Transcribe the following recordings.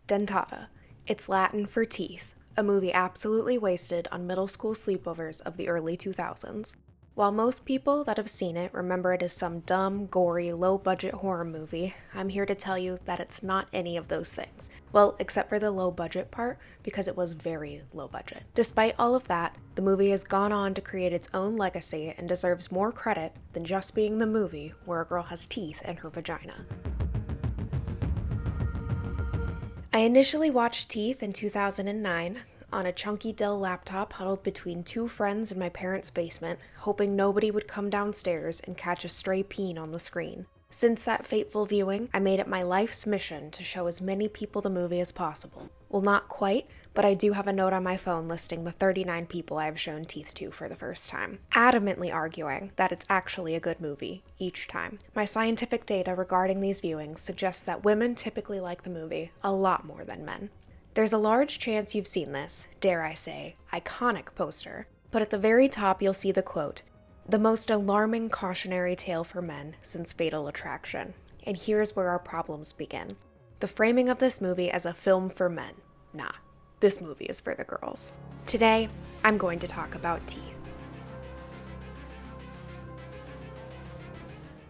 Dentata. It's Latin for teeth, a movie absolutely wasted on middle school sleepovers of the early 2000s. While most people that have seen it remember it as some dumb, gory, low-budget horror movie, I'm here to tell you that it's not any of those things. Well, except for the low-budget part, because it was very low-budget. Despite all of that, the movie has gone on to create its own legacy and deserves more credit than just being the movie where a girl has teeth in her vagina. I initially watched Teeth in 2009, on a chunky Dell laptop huddled between two friends in my parents' basement, hoping nobody would come downstairs and catch a stray peen on the screen. Since that fateful viewing, I made it my life's mission to show as many people the movie as possible. Well, not quite, but I do have a note on my phone listing the 39 people I have shown Teeth to for the first time, adamantly arguing that it's actually a good movie, each time. My scientific data regarding these viewings suggests that women typically like the movie a lot more than men. There's a large chance you've seen this, dare I say, iconic poster, but at the very top you'll see the quote, "The most alarming cautionary tale for men since Fatal Attraction." And here's where our problems begin. The framing of this movie as a film for men. Nah, this movie is for the girls. Today, I'm going to talk about Teeth.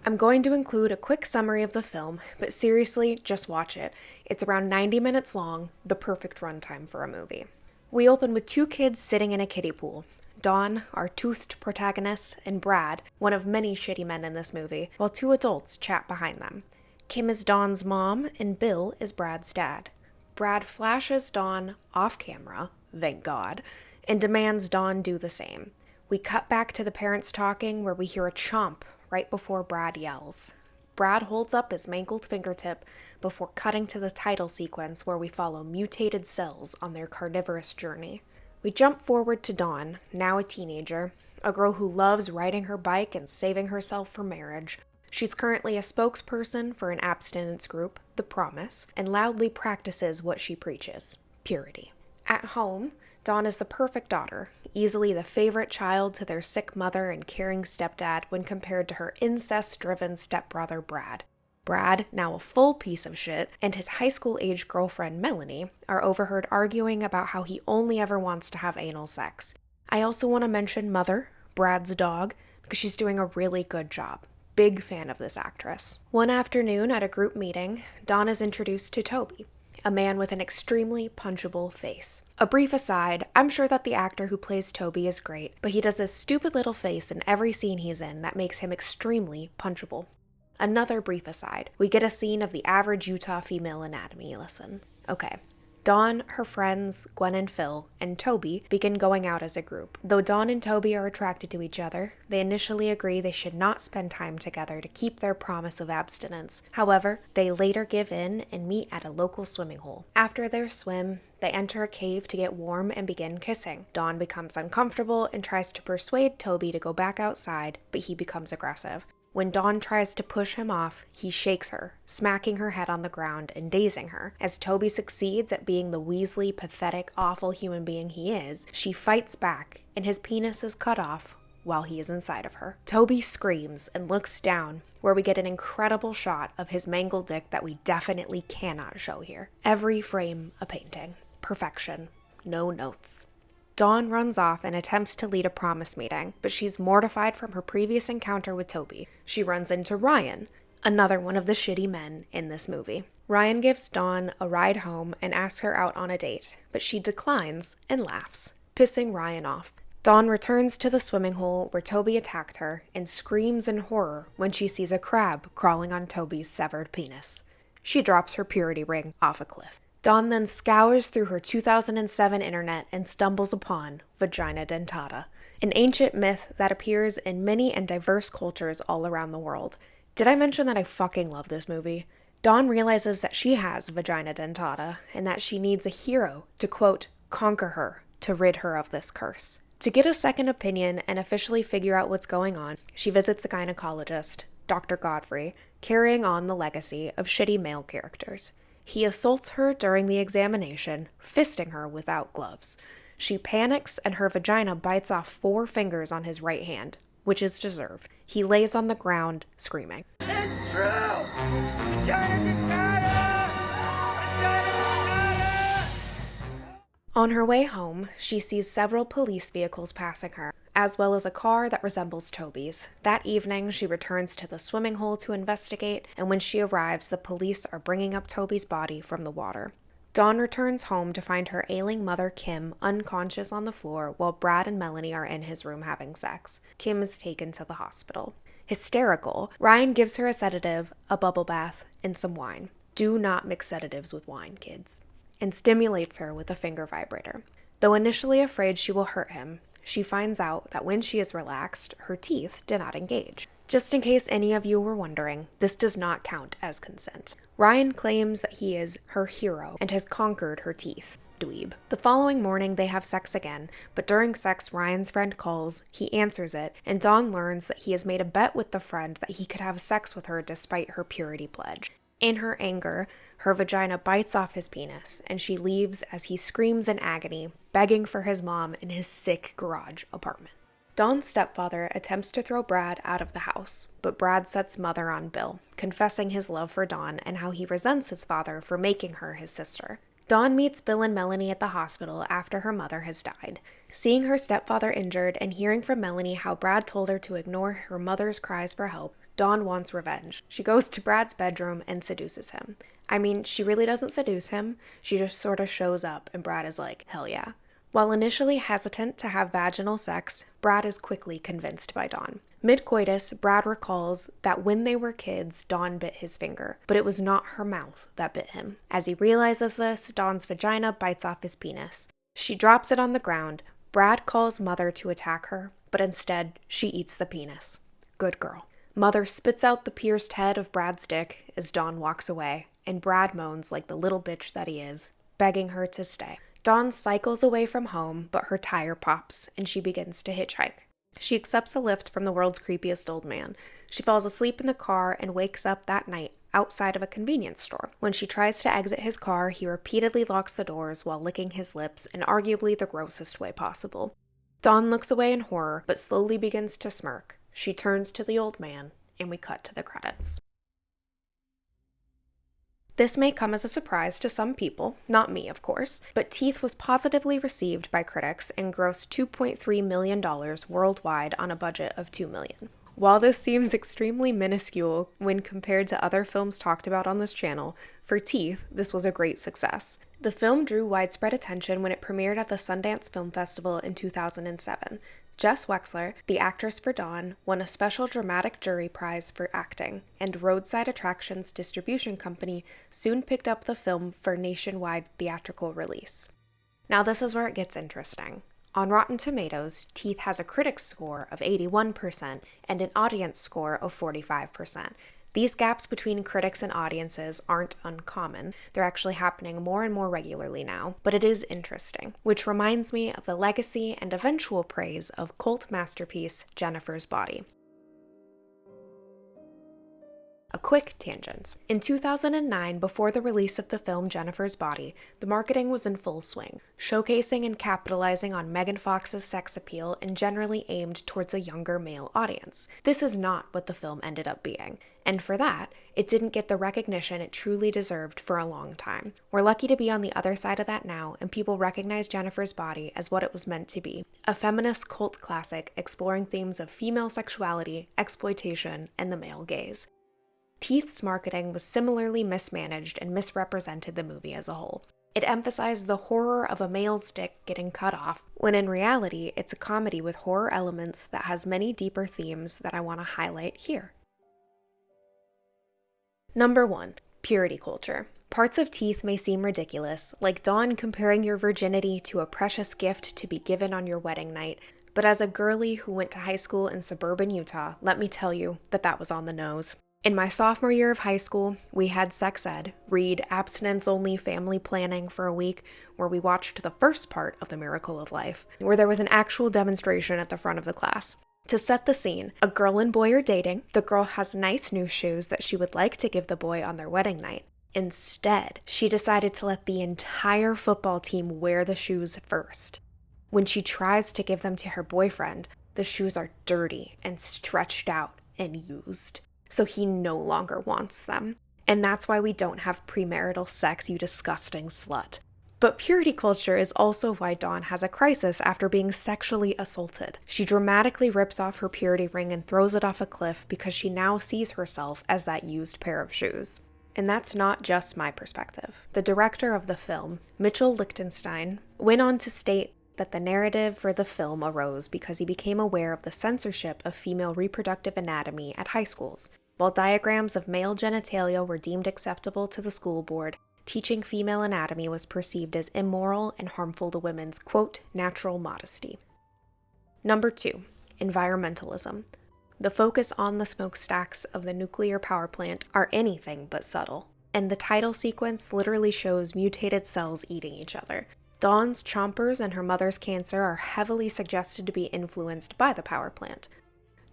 I'm going to include a quick summary of the film, but seriously, just watch it. It's around 90 minutes long, the perfect runtime for a movie. We open with two kids sitting in a kiddie pool. Dawn, our toothed protagonist, and Brad, one of many shitty men in this movie, while two adults chat behind them. Kim is Dawn's mom, and Bill is Brad's dad. Brad flashes Dawn off camera, thank God, and demands Dawn do the same. We cut back to the parents talking where we hear a chomp right before Brad yells. Brad holds up his mangled fingertip before cutting to the title sequence where we follow mutated cells on their carnivorous journey. We jump forward to Dawn, now a teenager, a girl who loves riding her bike and saving herself for marriage. She's currently a spokesperson for an abstinence group, The Promise, and loudly practices what she preaches, purity. At home, Dawn is the perfect daughter, easily the favorite child to their sick mother and caring stepdad when compared to her incest-driven stepbrother Brad. Brad, now a full piece of shit, and his high school-age girlfriend Melanie are overheard arguing about how he only ever wants to have anal sex. I also want to mention Mother, Brad's dog, because she's doing a really good job. Big fan of this actress. One afternoon at a group meeting, Dawn is introduced to Toby, a man with an extremely punchable face. A brief aside, I'm sure that the actor who plays Toby is great, but he does this stupid little face in every scene he's in that makes him extremely punchable. Another brief aside, we get a scene of the average Utah female anatomy lesson. Okay. Dawn, her friends, Gwen and Phil, and Toby begin going out as a group. Though Dawn and Toby are attracted to each other, they initially agree they should not spend time together to keep their promise of abstinence. However, they later give in and meet at a local swimming hole. After their swim, they enter a cave to get warm and begin kissing. Dawn becomes uncomfortable and tries to persuade Toby to go back outside, but he becomes aggressive. When Dawn tries to push him off, he shakes her, smacking her head on the ground and dazing her. As Toby succeeds at being the Weasley, pathetic, awful human being he is, she fights back, and his penis is cut off while he is inside of her. Toby screams and looks down, where we get an incredible shot of his mangled dick that we definitely cannot show here. Every frame a painting. Perfection. No notes. Dawn runs off and attempts to lead a promise meeting, but she's mortified from her previous encounter with Toby. She runs into Ryan, another one of the shitty men in this movie. Ryan gives Dawn a ride home and asks her out on a date, but she declines and laughs, pissing Ryan off. Dawn returns to the swimming hole where Toby attacked her and screams in horror when she sees a crab crawling on Toby's severed penis. She drops her purity ring off a cliff. Dawn then scours through her 2007 internet and stumbles upon Vagina Dentata, an ancient myth that appears in many and diverse cultures all around the world. Did I mention that I fucking love this movie? Dawn realizes that she has Vagina Dentata and that she needs a hero to, quote, conquer her to rid her of this curse. To get a second opinion and officially figure out what's going on, she visits a gynecologist, Dr. Godfrey, carrying on the legacy of shitty male characters. He assaults her during the examination, fisting her without gloves. She panics and her vagina bites off 4 fingers on his right hand, which is deserved. He lays on the ground, screaming. It's true! Vagina Dentata! Vagina Dentata! On her way home, she sees several police vehicles passing her, as well as a car that resembles Toby's. That evening, she returns to the swimming hole to investigate, and when she arrives, the police are bringing up Toby's body from the water. Dawn returns home to find her ailing mother, Kim, unconscious on the floor while Brad and Melanie are in his room having sex. Kim is taken to the hospital. Hysterical, Ryan gives her a sedative, a bubble bath, and some wine. Do not mix sedatives with wine, kids. And stimulates her with a finger vibrator. Though initially afraid she will hurt him, she finds out that when she is relaxed, her teeth do not engage. Just in case any of you were wondering, this does not count as consent. Ryan claims that he is her hero and has conquered her teeth. Dweeb. The following morning, they have sex again, but during sex, Ryan's friend calls, he answers it, and Dawn learns that he has made a bet with the friend that he could have sex with her despite her purity pledge. In her anger, her vagina bites off his penis, and she leaves as he screams in agony, begging for his mom in his sick garage apartment. Dawn's stepfather attempts to throw Brad out of the house, but Brad sets Mother on Bill, confessing his love for Dawn and how he resents his father for making her his sister. Dawn meets Bill and Melanie at the hospital after her mother has died. Seeing her stepfather injured and hearing from Melanie how Brad told her to ignore her mother's cries for help, Dawn wants revenge. She goes to Brad's bedroom and seduces him. I mean, she really doesn't seduce him, she just sort of shows up and Brad is like, hell yeah. While initially hesitant to have vaginal sex, Brad is quickly convinced by Dawn. Mid-coitus, Brad recalls that when they were kids, Dawn bit his finger, but it was not her mouth that bit him. As he realizes this, Dawn's vagina bites off his penis. She drops it on the ground. Brad calls Mother to attack her, but instead, she eats the penis. Good girl. Mother spits out the pierced head of Brad's dick as Dawn walks away, and Brad moans like the little bitch that he is, begging her to stay. Dawn cycles away from home, but her tire pops, and she begins to hitchhike. She accepts a lift from the world's creepiest old man. She falls asleep in the car and wakes up that night outside of a convenience store. When she tries to exit his car, he repeatedly locks the doors while licking his lips in arguably the grossest way possible. Dawn looks away in horror, but slowly begins to smirk. She turns to the old man, and we cut to the credits. This may come as a surprise to some people, not me of course, but Teeth was positively received by critics and grossed $2.3 million worldwide on a budget of $2 million. While this seems extremely minuscule when compared to other films talked about on this channel, for Teeth, this was a great success. The film drew widespread attention when it premiered at the Sundance Film Festival in 2007. Jess Wexler, the actress for Dawn, won a special dramatic jury prize for acting, and Roadside Attractions distribution company soon picked up the film for nationwide theatrical release. Now this is where it gets interesting. On Rotten Tomatoes, Teeth has a critics score of 81% and an audience score of 45%. These gaps between critics and audiences aren't uncommon. They're actually happening more and more regularly now, but it is interesting, which reminds me of the legacy and eventual praise of cult masterpiece Jennifer's Body. A quick tangent. In 2009, before the release of the film Jennifer's Body, the marketing was in full swing, showcasing and capitalizing on Megan Fox's sex appeal and generally aimed towards a younger male audience. This is not what the film ended up being, and for that, it didn't get the recognition it truly deserved for a long time. We're lucky to be on the other side of that now, and people recognize Jennifer's Body as what it was meant to be, a feminist cult classic exploring themes of female sexuality, exploitation, and the male gaze. Teeth's marketing was similarly mismanaged and misrepresented the movie as a whole. It emphasized the horror of a male's dick getting cut off, when in reality, it's a comedy with horror elements that has many deeper themes that I want to highlight here. Number 1. Purity culture. Parts of Teeth may seem ridiculous, like Dawn comparing your virginity to a precious gift to be given on your wedding night, but as a girly who went to high school in suburban Utah, let me tell you that was on the nose. In my sophomore year of high school, we had sex ed, read abstinence-only family planning for a week, where we watched the first part of The Miracle of Life, where there was an actual demonstration at the front of the class. To set the scene, a girl and boy are dating. The girl has nice new shoes that she would like to give the boy on their wedding night. Instead, she decided to let the entire football team wear the shoes first. When she tries to give them to her boyfriend, the shoes are dirty and stretched out and used. So he no longer wants them. And that's why we don't have premarital sex, you disgusting slut. But purity culture is also why Dawn has a crisis after being sexually assaulted. She dramatically rips off her purity ring and throws it off a cliff because she now sees herself as that used pair of shoes. And that's not just my perspective. The director of the film, Mitchell Lichtenstein, went on to state that the narrative for the film arose because he became aware of the censorship of female reproductive anatomy at high schools. While diagrams of male genitalia were deemed acceptable to the school board, teaching female anatomy was perceived as immoral and harmful to women's, quote, natural modesty. Number 2, environmentalism. The focus on the smokestacks of the nuclear power plant are anything but subtle, and the title sequence literally shows mutated cells eating each other. Dawn's chompers and her mother's cancer are heavily suggested to be influenced by the power plant.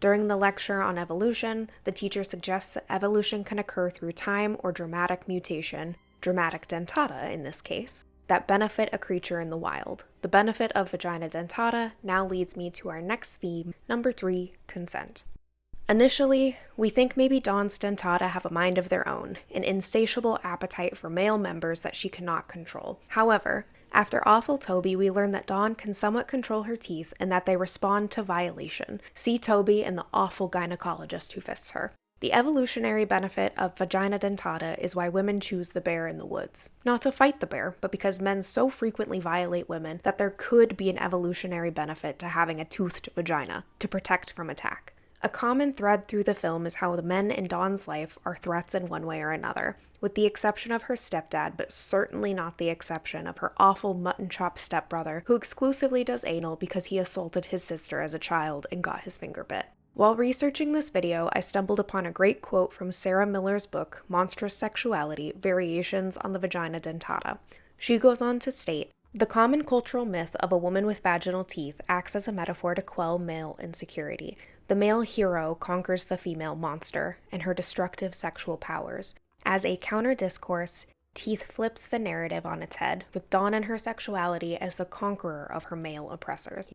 During the lecture on evolution, the teacher suggests that evolution can occur through time or dramatic mutation, dramatic dentata in this case, that benefit a creature in the wild. The benefit of vagina dentata now leads me to our next theme, number 3, consent. Initially, we think maybe Dawn's dentata have a mind of their own, an insatiable appetite for male members that she cannot control. However, after Awful Toby, we learn that Dawn can somewhat control her teeth and that they respond to violation. See Toby and the awful gynecologist who fists her. The evolutionary benefit of vagina dentata is why women choose the bear in the woods. Not to fight the bear, but because men so frequently violate women that there could be an evolutionary benefit to having a toothed vagina to protect from attack. A common thread through the film is how the men in Dawn's life are threats in one way or another, with the exception of her stepdad, but certainly not the exception of her awful mutton chop stepbrother, who exclusively does anal because he assaulted his sister as a child and got his finger bit. While researching this video, I stumbled upon a great quote from Sarah Miller's book, Monstrous Sexuality, Variations on the Vagina Dentata. She goes on to state, "The common cultural myth of a woman with vaginal teeth acts as a metaphor to quell male insecurity. The male hero conquers the female monster and her destructive sexual powers. As a counter-discourse, teeth flips the narrative on its head, with Dawn and her sexuality as the conqueror of her male oppressors."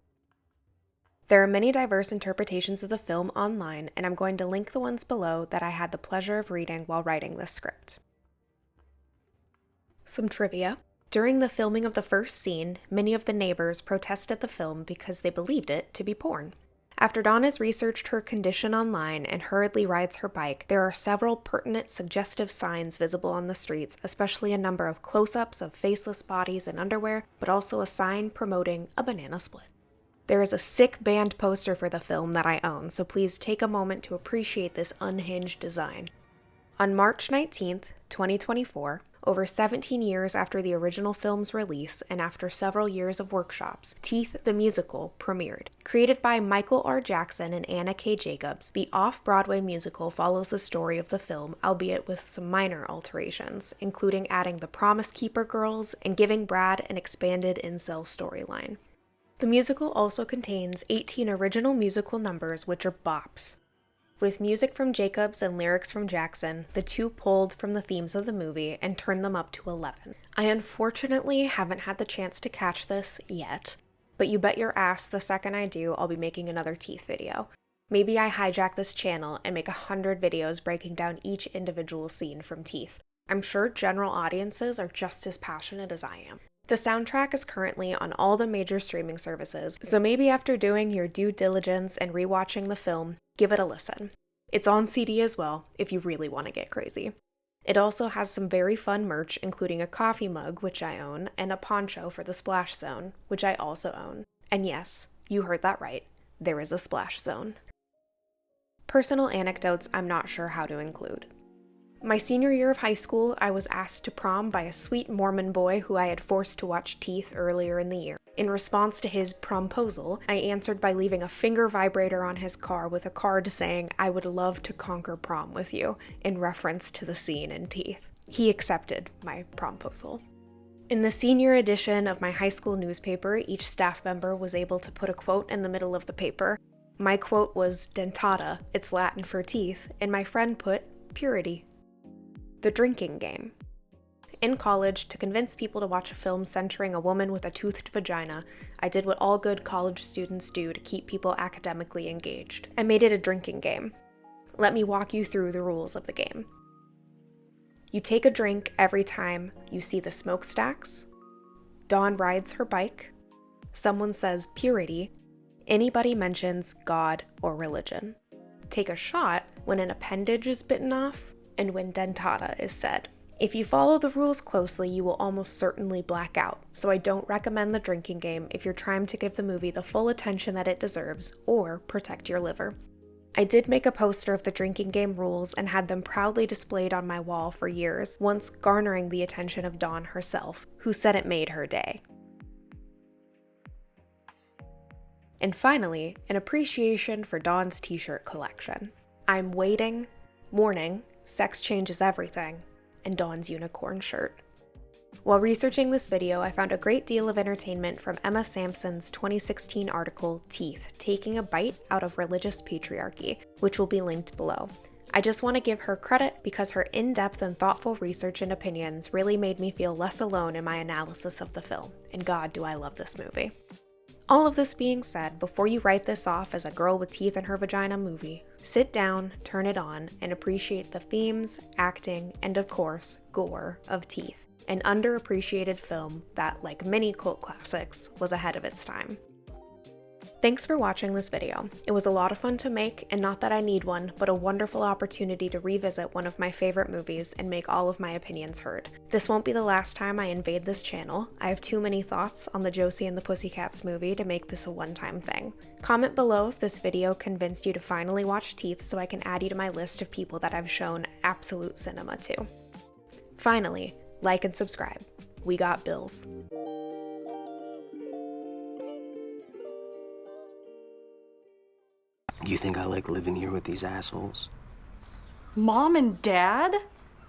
There are many diverse interpretations of the film online, and I'm going to link the ones below that I had the pleasure of reading while writing this script. Some trivia. During the filming of the first scene, many of the neighbors protested the film because they believed it to be porn. After Dawn has researched her condition online and hurriedly rides her bike, there are several pertinent suggestive signs visible on the streets, especially a number of close-ups of faceless bodies in underwear, but also a sign promoting a banana split. There is a sick band poster for the film that I own, so please take a moment to appreciate this unhinged design. On March 19th, 2024, over 17 years after the original film's release and after several years of workshops, Teeth the Musical premiered. Created by Michael R. Jackson and Anna K. Jacobs, the off-Broadway musical follows the story of the film, albeit with some minor alterations, including adding the Promise Keeper girls and giving Brad an expanded incel storyline. The musical also contains 18 original musical numbers, which are bops. With music from Jacobs and lyrics from Jackson, the two pulled from the themes of the movie and turned them up to 11. I unfortunately haven't had the chance to catch this yet, but you bet your ass the second I do, I'll be making another Teeth video. Maybe I hijack this channel and make 100 videos breaking down each individual scene from Teeth. I'm sure general audiences are just as passionate as I am. The soundtrack is currently on all the major streaming services, so maybe after doing your due diligence and rewatching the film, give it a listen. It's on CD as well, if you really want to get crazy. It also has some very fun merch, including a coffee mug, which I own, and a poncho for the splash zone, which I also own. And yes, you heard that right, there is a splash zone. Personal anecdotes I'm not sure how to include. My senior year of high school, I was asked to prom by a sweet Mormon boy who I had forced to watch Teeth earlier in the year. In response to his promposal, I answered by leaving a finger vibrator on his car with a card saying, "I would love to conquer prom with you," in reference to the scene in Teeth. He accepted my promposal. In the senior edition of my high school newspaper, each staff member was able to put a quote in the middle of the paper. My quote was dentata, it's Latin for teeth, and my friend put purity. The drinking game. In college, to convince people to watch a film centering a woman with a toothed vagina, I did what all good college students do to keep people academically engaged. I made it a drinking game. Let me walk you through the rules of the game. You take a drink every time you see the smokestacks, Dawn rides her bike, someone says purity, anybody mentions God or religion. Take a shot when an appendage is bitten off, and when dentata is said. If you follow the rules closely, you will almost certainly black out, so I don't recommend the drinking game if you're trying to give the movie the full attention that it deserves, or protect your liver. I did make a poster of the drinking game rules and had them proudly displayed on my wall for years, once garnering the attention of Dawn herself, who said it made her day. And finally, an appreciation for Dawn's t-shirt collection. I'm waiting, morning, sex changes everything, and Dawn's unicorn shirt. While researching this video, I found a great deal of entertainment from Emma Sampson's 2016 article, Teeth, Taking a Bite Out of Religious Patriarchy, which will be linked below. I just want to give her credit because her in-depth and thoughtful research and opinions really made me feel less alone in my analysis of the film, and God, do I love this movie. All of this being said, before you write this off as a girl with teeth in her vagina movie, sit down, turn it on, and appreciate the themes, acting, and of course, gore of Teeth, an underappreciated film that, like many cult classics, was ahead of its time. Thanks for watching this video. It was a lot of fun to make, and not that I need one, but a wonderful opportunity to revisit one of my favorite movies and make all of my opinions heard. This won't be the last time I invade this channel. I have too many thoughts on the Josie and the Pussycats movie to make this a one-time thing. Comment below if this video convinced you to finally watch Teeth so I can add you to my list of people that I've shown absolute cinema to. Finally, like and subscribe. We got bills. You think I like living here with these assholes? Mom and Dad?